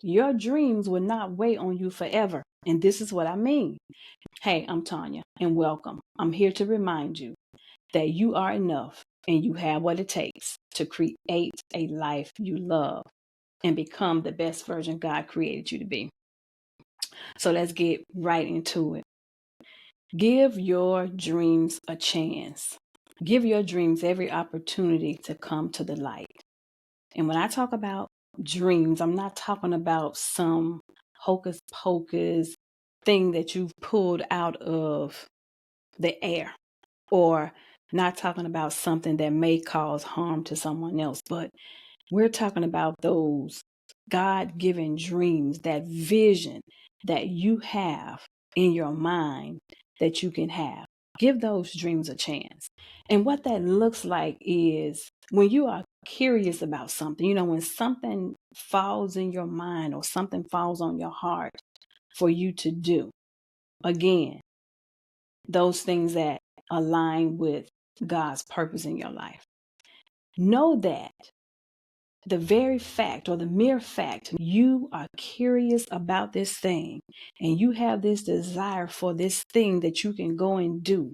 Your dreams will not wait on you forever. And this is what I mean. Hey, I'm Tanya, and welcome. I'm here to remind you that you are enough and you have what it takes to create a life you love and become the best version God created you to be. So let's get right into it. Give your dreams a chance. Give your dreams every opportunity to come to the light. And when I talk about dreams, I'm not talking about some hocus pocus thing that you've pulled out of the air, or not talking about something that may cause harm to someone else, but we're talking about those God-given dreams, that vision that you have in your mind that you can have. Give those dreams a chance. And what that looks like is when you are curious about something, when something falls in your mind or something falls on your heart for you to do. Again, those things that align with God's purpose in your life. Know that the very fact or the mere fact you are curious about this thing and you have this desire for this thing that you can go and do.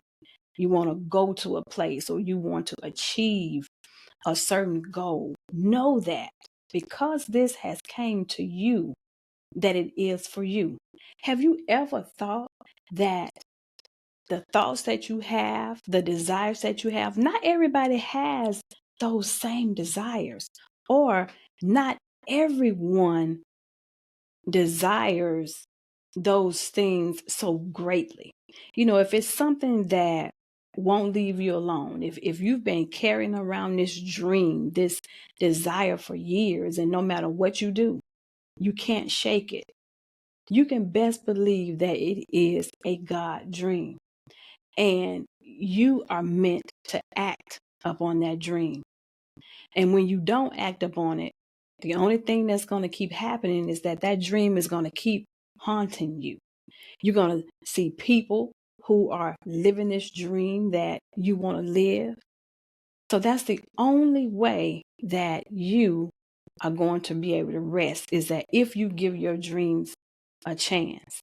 You want to go to a place or you want to achieve a certain goal. Know that because this has came to you, that it is for you. Have you ever thought that the thoughts that you have, the desires that you have, not everybody has those same desires, or not everyone desires those things so greatly. If it's something that won't leave you alone, if you've been carrying around this dream, this desire for years, and no matter what you do, you can't shake it, you can best believe that it is a God dream. And you are meant to act upon that dream. And when you don't act upon it, the only thing that's going to keep happening is that dream is going to keep haunting you. You're going to see people who are living this dream that you want to live. So that's the only way that you are going to be able to rest, is that if you give your dreams a chance.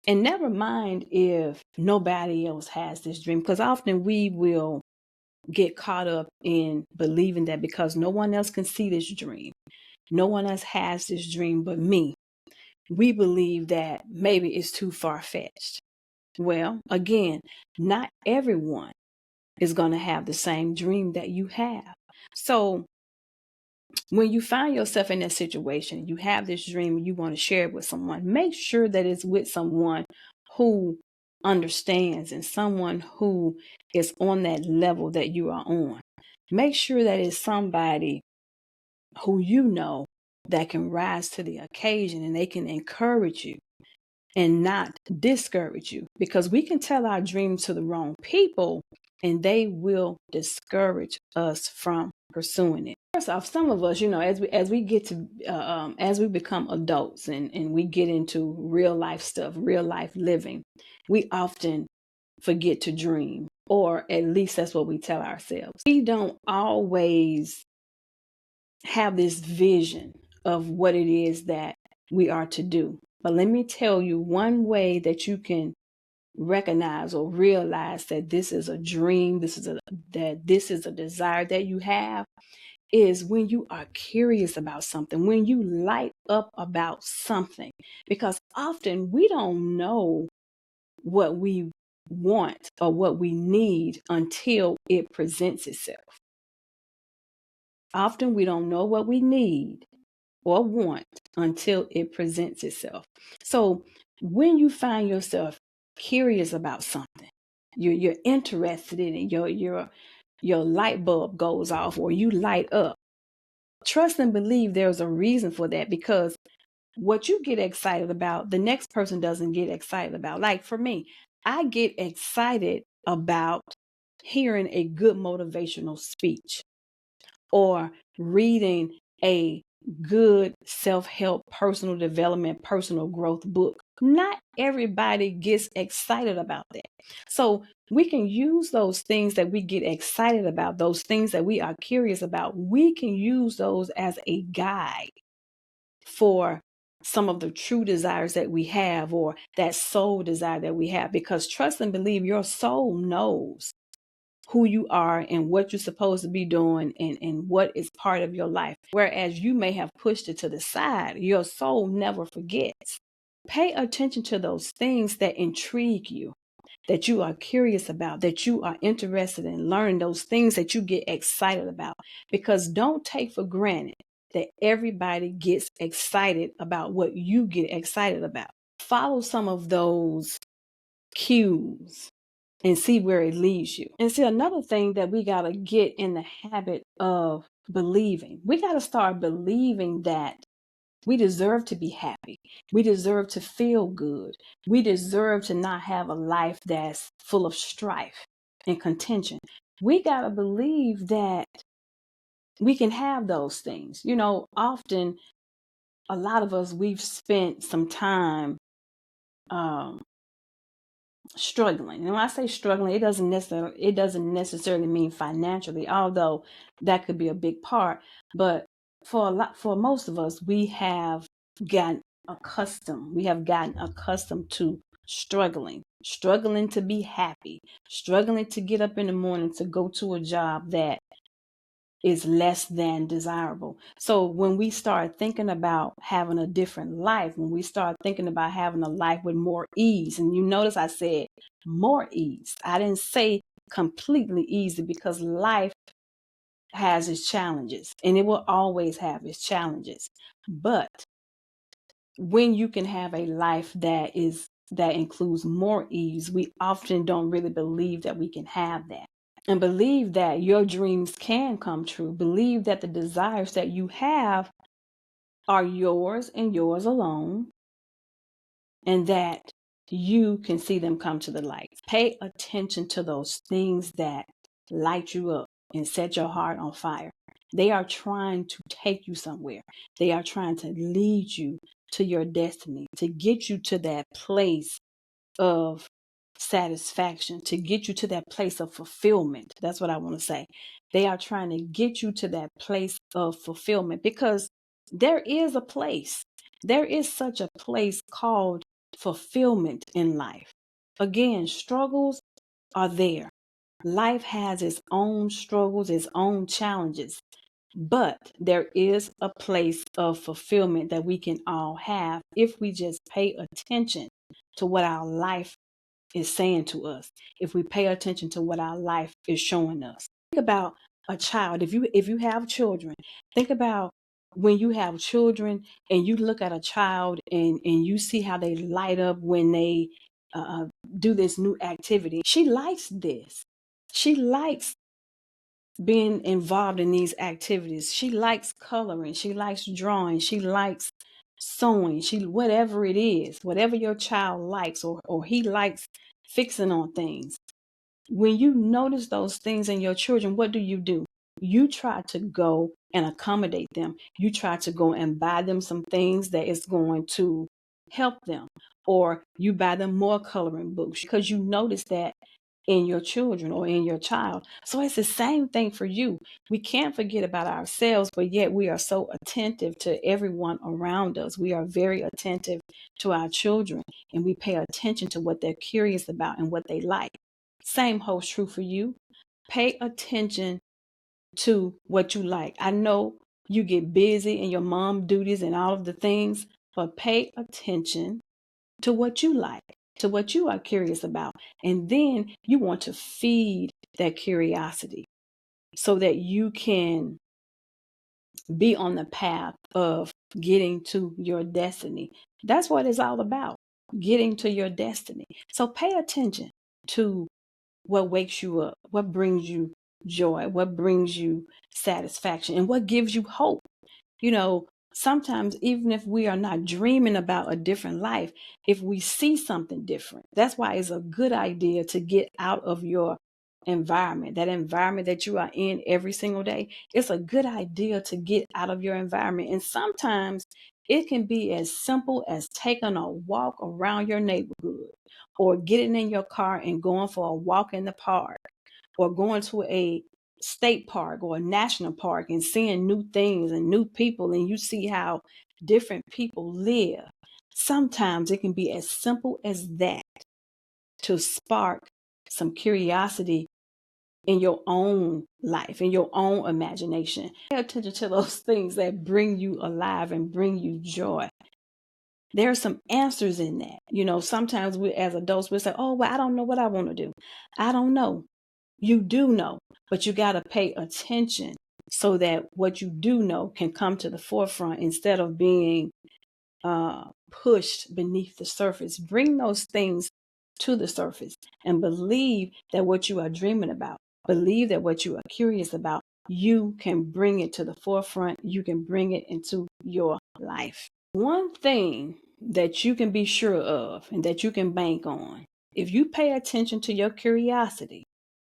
And never mind if nobody else has this dream, because often we will get caught up in believing that because no one else can see this dream, no one else has this dream but me, we believe that maybe it's too far-fetched. Well, again, not everyone is going to have the same dream that you have. So when you find yourself in that situation, you have this dream and you want to share it with someone, make sure that it's with someone who understands and someone who is on that level that you are on. Make sure that it's somebody who that can rise to the occasion and they can encourage you and not discourage you, because we can tell our dreams to the wrong people and they will discourage us from pursuing it. First off, some of us, as we get to as we become adults and we get into real life stuff, real life living, we often forget to dream, or at least that's what we tell ourselves. We don't always have this vision of what it is that we are to do. But let me tell you, one way that you can recognize or realize that this is a dream, that this is a desire that you have, is when you are curious about something, when you light up about something. Because often we don't know what we want or what we need until it presents itself. Often we don't know what we need or want until it presents itself. So when you find yourself curious about something, you're interested in it, your light bulb goes off or you light up. Trust and believe there's a reason for that, because what you get excited about, the next person doesn't get excited about. Like for me, I get excited about hearing a good motivational speech or reading a good self-help, personal development, personal growth book. Not everybody gets excited about that. So we can use those things that we get excited about, those things that we are curious about. We can use those as a guide for some of the true desires that we have, or that soul desire that we have, because trust and believe your soul knows who you are and what you're supposed to be doing, and what is part of your life. Whereas you may have pushed it to the side, your soul never forgets. Pay attention to those things that intrigue you, that you are curious about, that you are interested in learning, those things that you get excited about. Because don't take for granted that everybody gets excited about what you get excited about. Follow some of those cues and see where it leads you. And see, another thing that we got to get in the habit of believing, we got to start believing that we deserve to be happy. We deserve to feel good. We deserve to not have a life that's full of strife and contention. We got to believe that we can have those things. You know, often a lot of us, we've spent some time struggling. And when I say struggling, it doesn't necessarily mean financially, although that could be a big part. But for most of us, we have gotten accustomed to struggling to be happy, struggling to get up in the morning to go to a job that is less than desirable. So when we start thinking about having a different life, when we start thinking about having a life with more ease, and you notice I said more ease, I didn't say completely easy, because life has its challenges and it will always have its challenges. But when you can have a life that includes more ease, we often don't really believe that we can have that. And believe that your dreams can come true. Believe that the desires that you have are yours and yours alone, and that you can see them come to the light. Pay attention to those things that light you up and set your heart on fire. They are trying to take you somewhere. They are trying to lead you to your destiny, to get you to that place of satisfaction, to get you to that place of fulfillment. That's what I want to say. They are trying to get you to that place of fulfillment, because there is a place. There is such a place called fulfillment in life. Again, struggles are there. Life has its own struggles, its own challenges, but there is a place of fulfillment that we can all have if we just pay attention to what our life is saying to us, if we pay attention to what our life is showing us. Think about a child. If you have children, think about when you have children and you look at a child and you see how they light up when they do this new activity. She likes this. She likes being involved in these activities. She likes coloring. She likes drawing. She likes sewing. Whatever it is, whatever your child likes, or he likes fixing on things. When you notice those things in your children, what do? You try to go and accommodate them. You try to go and buy them some things that is going to help them, or you buy them more coloring books because you notice that in your children or in your child. So it's the same thing for you. We can't forget about ourselves, but yet we are so attentive to everyone around us. We are very attentive to our children, and we pay attention to what they're curious about and what they like. Same holds true for you. Pay attention to what you like. I know you get busy in your mom duties and all of the things, but pay attention to what you like, to what you are curious about. And then you want to feed that curiosity so that you can be on the path of getting to your destiny. That's what it's all about, getting to your destiny. So pay attention to what wakes you up, what brings you joy, what brings you satisfaction, and what gives you hope. You know, sometimes even if we are not dreaming about a different life, if we see something different, that's why it's a good idea to get out of your environment, that environment that you are in every single day. It's a good idea to get out of your environment. And sometimes it can be as simple as taking a walk around your neighborhood, or getting in your car and going for a walk in the park, or going to a state park or a national park and seeing new things and new people, and you see how different people live. Sometimes it can be as simple as that to spark some curiosity in your own life, in your own imagination. Pay attention to those things that bring you alive and bring you joy. There are some answers in that. Sometimes we as adults, we say, oh, well, I don't know what I want to do. I don't know. You do know, but you got to pay attention so that what you do know can come to the forefront instead of being pushed beneath the surface. Bring those things to the surface and believe that what you are dreaming about, believe that what you are curious about, you can bring it to the forefront. You can bring it into your life. One thing that you can be sure of and that you can bank on, if you pay attention to your curiosity,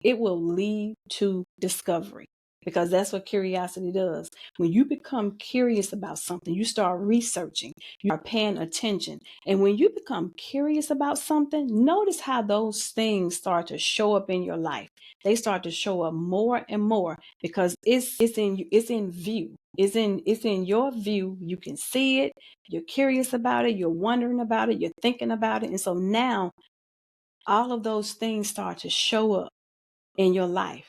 it will lead to discovery, because that's what curiosity does. When you become curious about something, you start researching, you are paying attention. And when you become curious about something, notice how those things start to show up in your life. They start to show up more and more because it's in view. It's in your view. You can see it. You're curious about it. You're wondering about it. You're thinking about it. And so now all of those things start to show up in your life.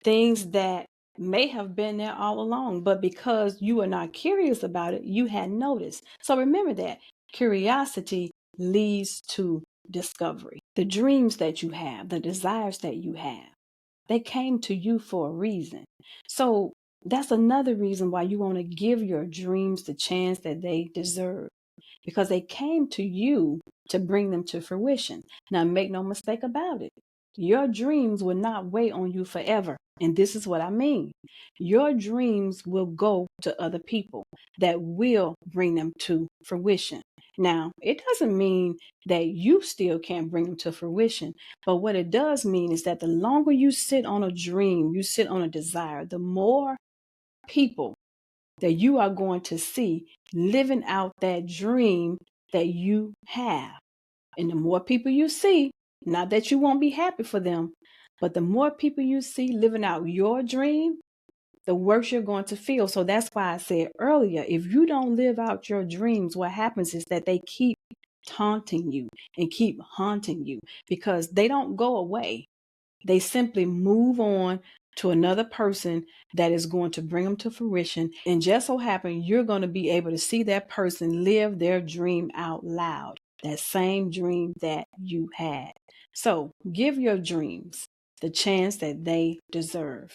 Things that may have been there all along, but because you are not curious about it, you hadn't noticed. So remember that curiosity leads to discovery. The dreams that you have, the desires that you have, they came to you for a reason. So that's another reason why you want to give your dreams the chance that they deserve, because they came to you to bring them to fruition. Now, make no mistake about it. Your dreams will not wait on you forever. And this is what I mean. Your dreams will go to other people that will bring them to fruition. Now, it doesn't mean that you still can't bring them to fruition, but what it does mean is that the longer you sit on a dream, you sit on a desire, the more people that you are going to see living out that dream that you have. And the more people you see, not that you won't be happy for them, but the more people you see living out your dream, the worse you're going to feel. So that's why I said earlier, if you don't live out your dreams, what happens is that they keep taunting you and keep haunting you because they don't go away. They simply move on to another person that is going to bring them to fruition. And just so happen, you're going to be able to see that person live their dream out loud, that same dream that you had. So give your dreams the chance that they deserve.